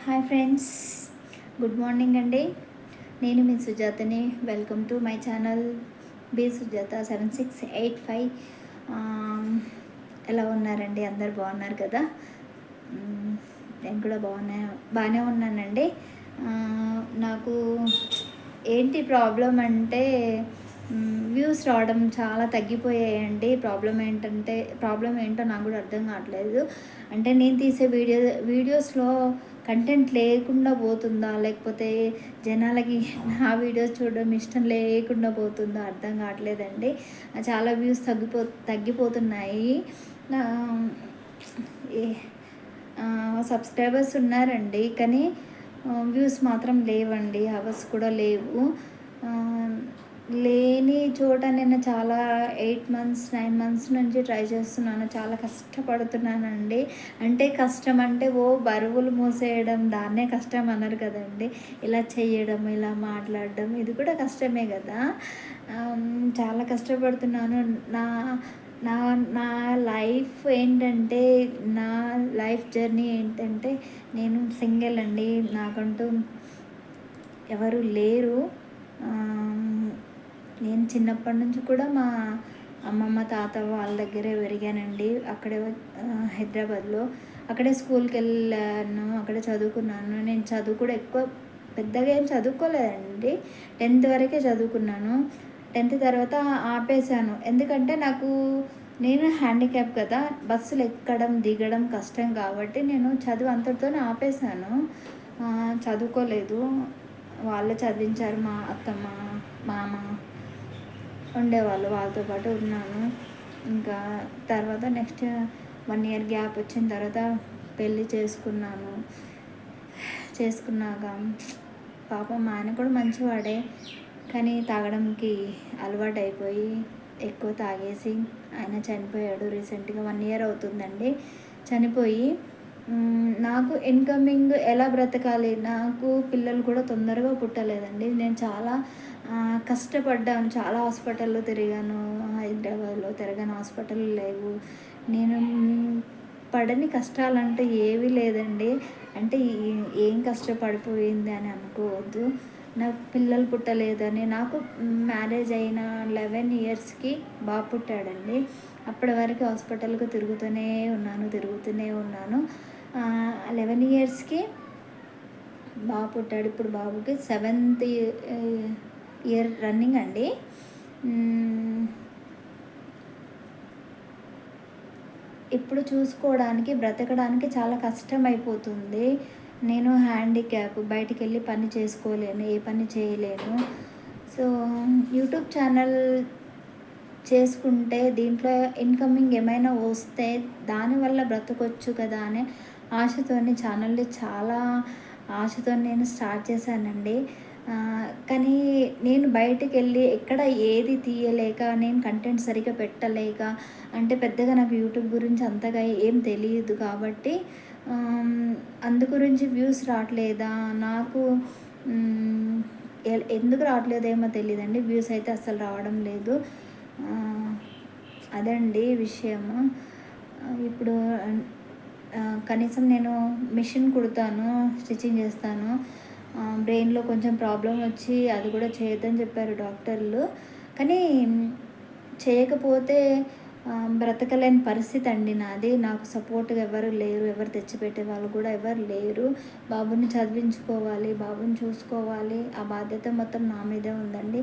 Hi friends, good morning అండి. నేను మీ సుజాతని. Welcome to my channel B Sujatha 7685. ఎలా ఉన్నారండి? అందరు బాగున్నారు కదా? నేను కూడా బాగానే ఉన్నానండి. నాకు ఏంటి ప్రాబ్లం అంటే వ్యూస్ రావడం చాలా తగ్గిపోయాయండి. ప్రాబ్లం ఏంటో నాకు కూడా అర్థం కావట్లేదు. అంటే నేను తీసే వీడియోస్లో కంటెంట్ లేకుండా పోతుందా, లేకపోతే జనాలకి నా వీడియోస్ చూడడం ఇష్టం లేకుండా పోతుందా అర్థం కావట్లేదండి. చాలా వ్యూస్ తగ్గిపోతున్నాయి. సబ్స్క్రైబర్స్ ఉన్నారండి, కానీ వ్యూస్ మాత్రం లేవండి, అవర్స్ కూడా లేవు. లేని చోట నేను చాలా 8 మంత్స్ 9 మంత్స్ నుంచి ట్రై చేస్తున్నాను. చాలా కష్టపడుతున్నానండి. అంటే కష్టం అంటే బరువులు మోసేయడం దాన్నే కష్టం అన్నారు కదండి. ఇలా చేయడం, ఇలా మాట్లాడడం ఇది కూడా కష్టమే కదా. చాలా కష్టపడుతున్నాను. నా నా నా లైఫ్ ఏంటంటే, నా లైఫ్ జర్నీ ఏంటంటే, నేను సింగిల్ అండి. నాకంటూ ఎవరు లేరు. నేను చిన్నప్పటి నుంచి కూడా మా అమ్మమ్మ తాత వాళ్ళ దగ్గరే పెరిగానండి. అక్కడే హైదరాబాద్లో అక్కడే స్కూల్కి వెళ్ళాను, అక్కడే చదువుకున్నాను. నేను చదువు కూడా ఎక్కువ పెద్దగా ఏం చదువుకోలేదండి. 10th వరకే చదువుకున్నాను. 10th తర్వాత ఆపేశాను. ఎందుకంటే నేను హ్యాండిక్యాప్ కదా, బస్సులు ఎక్కడం దిగడం కష్టం కాబట్టి నేను చదువు అంతటితోనే ఆపేశాను. చదువుకోలేదు. వాళ్ళే చదివించారు. మా అత్తమ్మ మామ ఉండేవాళ్ళు, వాళ్ళతో పాటు ఉన్నాను. ఇంకా తర్వాత నెక్స్ట్ 1 year గ్యాప్ వచ్చిన తర్వాత పెళ్ళి చేసుకున్నాక పాపం మా ఆయన కూడా మంచివాడే, కానీ తాగడంకి అలవాటు అయిపోయి ఎక్కువ తాగేసి ఆయన చనిపోయాడు. రీసెంట్గా 1 year అవుతుందండి చనిపోయి. నాకు ఇన్కమింగ్ ఎలా బ్రతకాలి, నాకు పిల్లలు కూడా తొందరగా పుట్టలేదండి. నేను చాలా కష్టపడ్డాను. చాలా హాస్పిటల్లో తిరిగాను. హైదరాబాద్లో తిరగని హాస్పిటల్ లేవు. నేను పడని కష్టాలంటే ఏవీ లేదండి. అంటే ఏం కష్టపడిపోయింది అని అనుకోవద్దు. నాకు పిల్లలు పుట్టలేదని, నాకు మ్యారేజ్ అయిన 11 yearsకి బాబు పుట్టాడండి. అప్పటి వరకు హాస్పిటల్కి తిరుగుతూనే ఉన్నాను. 11 yearsకి బాబు పుట్టాడు. ఇప్పుడు బాబుకి 7th year రన్నింగ్ అండి. ఇప్పుడు చూసుకోవడానికి, బ్రతకడానికి చాలా కష్టమైపోతుంది. నేను హ్యాండిక్యాప్, బయటికి వెళ్ళి పని చేసుకోలేను, ఏ పని చేయలేను. సో యూట్యూబ్ ఛానల్ చేసుకుంటే దీంట్లో ఇన్కమింగ్ ఏమైనా వస్తే దానివల్ల బ్రతకొచ్చు కదా అనే ఛానల్ని చాలా ఆశతో నేను స్టార్ట్ చేశానండి. కానీ నేను బయటికి వెళ్ళి ఎక్కడ ఏది తీయలేక, నేను కంటెంట్ సరిగ్గా పెట్టలేక, అంటే పెద్దగా నాకు యూట్యూబ్ గురించి అంతగా ఏం తెలియదు కాబట్టి అందు గురించి వ్యూస్ రావట్లేదా, నాకు ఎందుకు రావట్లేదేమో తెలియదండి. వ్యూస్ అయితే అస్సలు రావడం లేదు. అదండి విషయము. ఇప్పుడు కనీసం నేను మిషన్ కుడతాను, స్టిచ్చింగ్ చేస్తాను. బ్రెయిన్లో కొంచెం ప్రాబ్లం వచ్చి అది కూడా చేయొద్దని చెప్పారు డాక్టర్లు. కానీ చేయకపోతే బ్రతకలేని పరిస్థితి అండి నాది. నాకు సపోర్ట్గా ఎవరు లేరు, ఎవరు తెచ్చిపెట్టే వాళ్ళు కూడా ఎవరు లేరు. బాబుని చదివించుకోవాలి, బాబుని చూసుకోవాలి, ఆ బాధ్యత మొత్తం నా మీదే ఉందండి.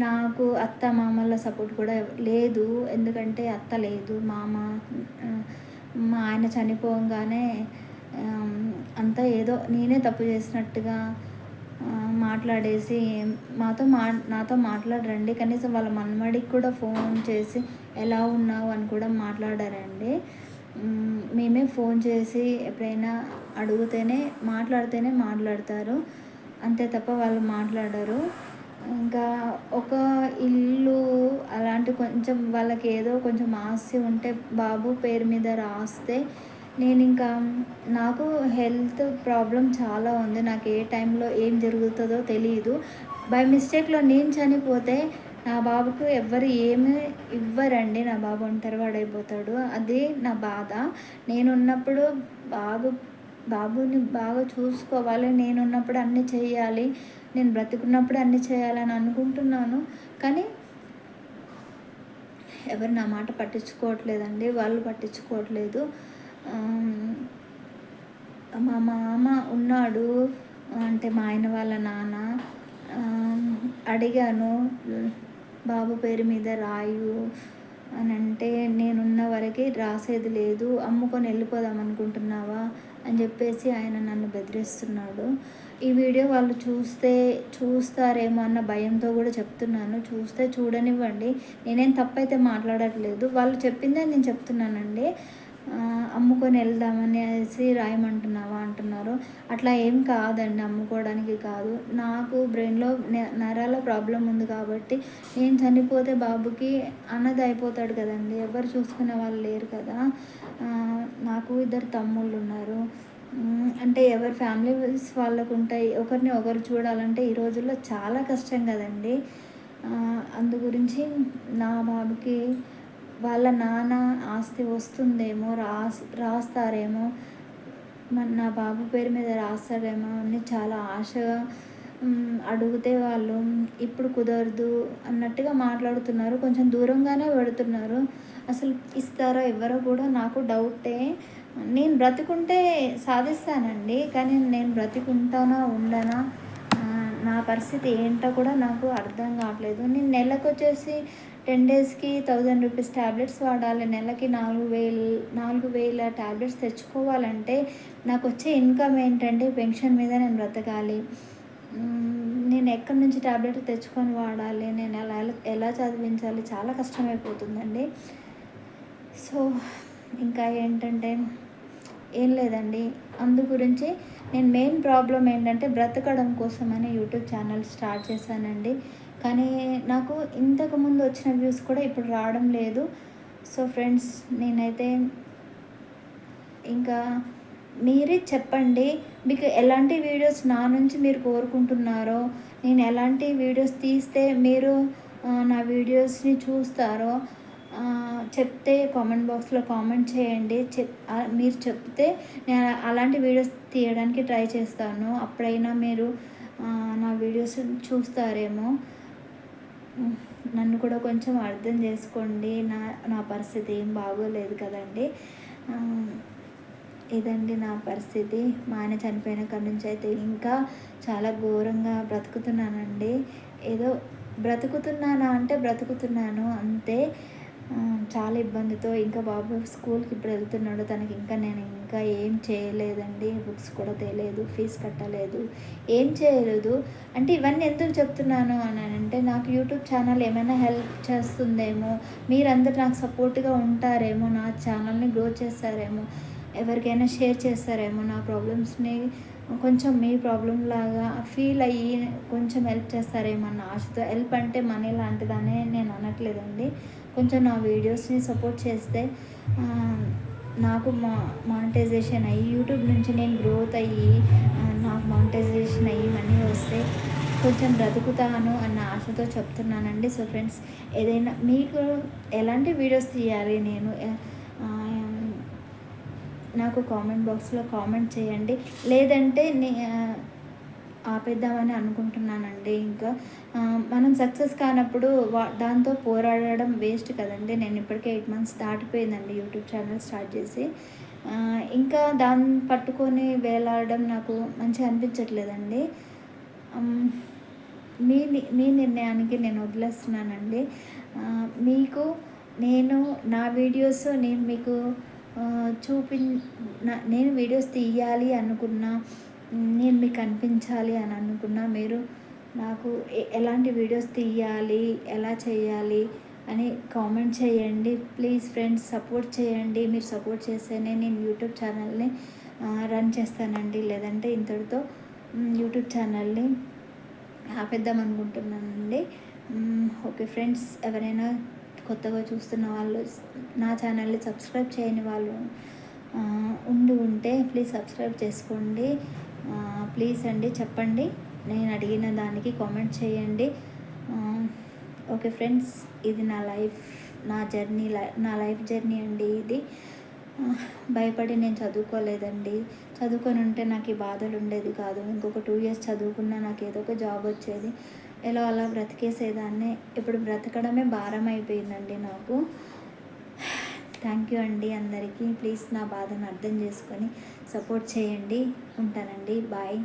నాకు అత్త మామల సపోర్ట్ కూడా లేదు. ఎందుకంటే అత్త లేదు, మామ, మా ఆయన చనిపోగానే అంతా ఏదో నేనే తప్పు చేసినట్టుగా మాట్లాడేసి నాతో మాట్లాడరండి. కనీసం వాళ్ళ మనమడికి కూడా ఫోన్ చేసి ఎలా ఉన్నావు అని కూడా మాట్లాడారండి. మేమే ఫోన్ చేసి ఎప్పుడైనా మాట్లాడితేనే మాట్లాడతారు, అంతే తప్ప వాళ్ళు మాట్లాడరు. ఇంకా ఒక ఇల్లు అలాంటి కొంచెం వాళ్ళకి ఏదో కొంచెం ఆస్తి ఉంటే బాబు పేరు మీద రాస్తే, నాకు హెల్త్ ప్రాబ్లం చాలా ఉంది. నాకు ఏ టైంలో ఏం జరుగుతుందో తెలియదు. బై మిస్టేక్లో నేను చనిపోతే నా బాబుకు ఎవ్వరు ఏమీ ఇవ్వరండి. నా బాబు ఒంటరివాడైపోతాడు. అది నా బాధ. నేనున్నప్పుడు బాబుని బాగా చూసుకోవాలి, నేనున్నప్పుడు అన్నీ చేయాలి, నేను బ్రతికున్నప్పుడు అన్నీ చేయాలని అనుకుంటున్నాను. కానీ ఎవరు నా మాట పట్టించుకోవట్లేదండి, వాళ్ళు పట్టించుకోవట్లేదు. మా మామ ఉన్నాడు, అంటే మా ఆయన వాళ్ళ నాన్న. అడిగాను, బాబు పేరు మీద రాయు అని అంటే, నేనున్న వరకు రాసేది లేదు, అమ్ముకొని వెళ్ళిపోదాం అనుకుంటున్నావా అని చెప్పేసి ఆయన నన్ను బెదిరిస్తున్నాడు. ఈ వీడియో వాళ్ళు చూస్తారేమో అన్న భయంతో కూడా చెప్తున్నాను. చూస్తే చూడనివ్వండి, నేనేం తప్పైతే మాట్లాడట్లేదు, వాళ్ళు చెప్పిందే నేను చెప్తున్నానండి. అమ్ముకొని వెళ్దామనేసి రాయమంటున్నావా అంటున్నారు. అట్లా ఏం కాదండి, అమ్ముకోవడానికి కాదు. నాకు బ్రెయిన్లో నరాల ప్రాబ్లం ఉంది కాబట్టి, నేను చనిపోతే బాబుకి అన్నది అయిపోతాడు కదండి, ఎవరు చూసుకునే వాళ్ళు లేరు కదా. నాకు 2 తమ్ముళ్ళు ఉన్నారు. అంటే ఎవరి ఫ్యామిలీస్ వాళ్ళకు ఉంటాయి, ఒకరిని ఒకరు చూడాలంటే ఈ రోజుల్లో చాలా కష్టం కదండి. అందు గురించి నా బాబుకి వాళ్ళ నాన్న ఆస్తి వస్తుందేమో, రాస్తారేమో, నా బాబు పేరు మీద రాస్తారేమో అని చాలా ఆశగా అడిగితే వాళ్ళు ఇప్పుడు కుదరదు అన్నట్టుగా మాట్లాడుతున్నారు. కొంచెం దూరంగానే పెడుతున్నారు. అసలు ఇస్తారో ఇవ్వరో కూడా నాకు డౌటే. నేను బ్రతికుంటే సాధిస్తానండి, కానీ నేను బ్రతికుంటానా ఉండనా, నా పరిస్థితి ఏంటో కూడా నాకు అర్థం కావట్లేదు. నేను నెలకొచ్చేసి 10 డేస్కి 1000 రూపీస్ ట్యాబ్లెట్స్ వాడాలి. నెలకి 4000 ట్యాబ్లెట్స్ తెచ్చుకోవాలంటే నాకు వచ్చే ఇన్కమ్ ఏంటంటే పెన్షన్ మీద నేను బ్రతకాలి. నేను ఎక్కడి నుంచి ట్యాబ్లెట్లు తెచ్చుకొని వాడాలి, నేను ఎలా చదివించాలి, చాలా కష్టమైపోతుందండి. సో ఇంకా ఏంటంటే ఏం లేదండి, అందు గురించి నేను మెయిన్ ప్రాబ్లం ఏంటంటే బ్రతకడం కోసమని యూట్యూబ్ ఛానల్ స్టార్ట్ చేశానండి. కానీ నాకు ఇంతకుముందు వచ్చిన వ్యూస్ కూడా ఇప్పుడు రావడం లేదు. సో ఫ్రెండ్స్, నేనైతే ఇంకా మీరే చెప్పండి, మీకు ఎలాంటి వీడియోస్ నా నుంచి మీరు కోరుకుంటున్నారో, నేను ఎలాంటి వీడియోస్ తీస్తే మీరు నా వీడియోస్ని చూస్తారో చెప్తే కామెంట్ బాక్స్లో కామెంట్ చేయండి. మీరు చెప్తే నేను అలాంటి వీడియోస్ తీయడానికి ట్రై చేస్తాను. అప్పుడైనా మీరు నా వీడియోస్ చూస్తారేమో. నన్ను కూడా కొంచెం అర్థం చేసుకోండి, నా పరిస్థితి ఏం బాగోలేదు కదండి. ఇదండి నా పరిస్థితి. మా ఆయన చనిపోయిన కాడి నుంచి అయితే ఇంకా చాలా ఘోరంగా బ్రతుకుతున్నానండి. ఏదో బ్రతుకుతున్నానా అంటే బ్రతుకుతున్నాను అంతే. చాలా ఇబ్బందితో. ఇంకా బాబు స్కూల్కి ఇప్పుడు వెళ్తున్నాడు, తనకి నేను ఇంకా ఏం చేయలేదండి. బుక్స్ కూడా తేలేదు, ఫీజు కట్టలేదు, ఏం చేయలేదు. అంటే ఇవన్నీ ఎందుకు చెప్తున్నాను అని అంటే, నాకు యూట్యూబ్ ఛానల్ ఏమైనా హెల్ప్ చేస్తుందేమో, మీరందరూ నాకు సపోర్ట్గా ఉంటారేమో, నా ఛానల్ని గ్రో చేస్తారేమో, ఎవరికైనా షేర్ చేస్తారేమో, నా ప్రాబ్లమ్స్ని కొంచెం మీ ప్రాబ్లం లాగా ఫీల్ అయ్యి కొంచెం హెల్ప్ చేస్తారేమో అన్న ఆశతో. హెల్ప్ అంటే మనీ లాంటిదనే నేను అనట్లేదండి. కొంచెం నా వీడియోస్ని సపోర్ట్ చేస్తే నాకు మానిటైజేషన్ అయ్యి యూట్యూబ్ నుంచి నేను గ్రోత్ అయ్యి నాకు మానిటైజేషన్ అయ్యి మనీ వస్తే కొంచెం బ్రతుకుతాను అన్న ఆశతో చెప్తున్నానండి. సో ఫ్రెండ్స్, ఏదైనా మీకు ఎలాంటి వీడియోస్ తీయాలి నేను నాకు కామెంట్ బాక్స్లో కామెంట్ చేయండి. లేదంటే ఆపేద్దామని అనుకుంటున్నానండి. ఇంకా మనం సక్సెస్ కానప్పుడు దాంతో పోరాడడం వేస్ట్ కదండి. నేను ఇప్పటికే 8 months దాటిపోయిందండి యూట్యూబ్ ఛానల్ స్టార్ట్ చేసి. ఇంకా దాన్ని పట్టుకొని వేలాడడం నాకు మంచిగా అనిపించట్లేదండి. మీ నిర్ణయానికి నేను వదిలేస్తున్నానండి. మీకు నా వీడియోస్ నేను మీకు నేను వీడియోస్ తీయాలి అనుకున్నా, నేను మీకు కనిపించాలి అని అనుకున్నా, మీరు నాకు ఎలాంటి వీడియోస్ తీయాలి, ఎలా చేయాలి అని కామెంట్ చేయండి. ప్లీజ్ ఫ్రెండ్స్, సపోర్ట్ చేయండి. మీరు సపోర్ట్ చేస్తేనే నేను యూట్యూబ్ ఛానల్ని రన్ చేస్తానండి. లేదంటే ఇంతటితో యూట్యూబ్ ఛానల్ని ఆపేద్దాం అనుకుంటున్నానండి. ఓకే ఫ్రెండ్స్, ఎవరైనా కొత్తగా చూస్తున్న వాళ్ళు, నా ఛానల్ని సబ్స్క్రైబ్ చేయని వాళ్ళు ఉంటే ప్లీజ్ సబ్స్క్రైబ్ చేసుకోండి. ప్లీజ్ అండి, చెప్పండి, నేను అడిగిన దానికి కామెంట్ చేయండి. ఓకే ఫ్రెండ్స్, ఇది నా లైఫ్ జర్నీ అండి. ఇది భయపడి నేను చదువుకోలేదండి. చదువుకొని ఉంటే నాకు ఈ బాధలు ఉండేది కాదు. ఇంకొక 2 ఇయర్స్ చదువుకున్నా నాకు ఏదో ఒక జాబ్ వచ్చేది. ఎలా అలా బ్రతికేసేదాన్ని. ఇప్పుడు బ్రతకడమే భారం అయిపోయిందండి నాకు. థ్యాంక్ యూ అండి అందరికీ. ప్లీజ్ నా బాధను అర్థం చేసుకొని సపోర్ట్ చేయండి. ఉంటానండి. బాయ్.